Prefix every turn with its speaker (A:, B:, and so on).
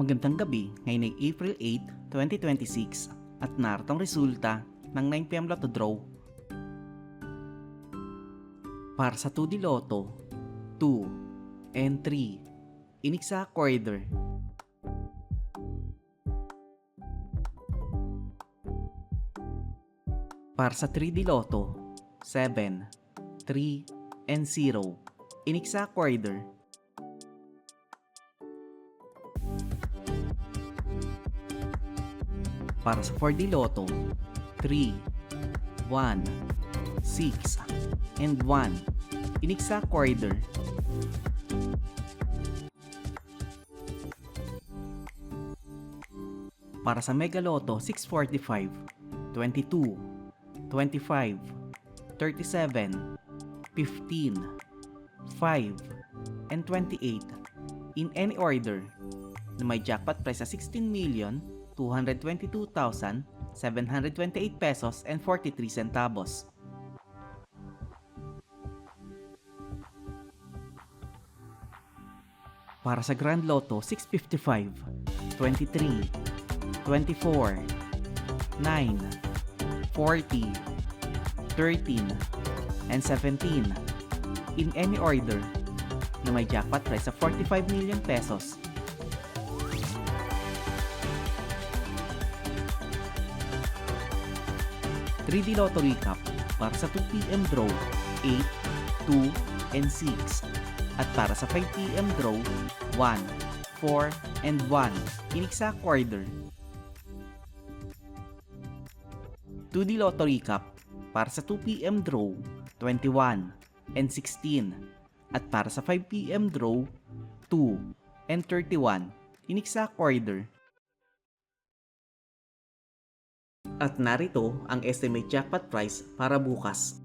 A: Magandang gabi, ngayon ay April 8, 2026 at narito ang resulta ng 9pm Lotto Draw. Para sa 2D Lotto, 2 and 3, iniksa quarter. Para sa 3D Lotto, 7, 3 and 0, iniksa quarter. Para sa 4D Lotto, 3, 1, 6, and 1, iniksa quarter. Para sa Mega Lotto 645, 22, 25, 37, 15, 5, and 28, in any order, na may jackpot price na 16,222,728 pesos and 43 centavos. Para sa Grand Lotto 655, 23, 24, 9, 40, 13, and 17, in any order, na may jackpot price sa 45 million pesos. '3D Lotto Recap para sa 2pm draw 8, 2, and 6 at para sa 5pm draw 1, 4, and 1, iniksa quarter. 2D Lotto Recap para sa 2pm draw 21 and 16 at para sa 5pm draw 2 and 31, iniksa quarter. At narito ang estimate jackpot price para bukas.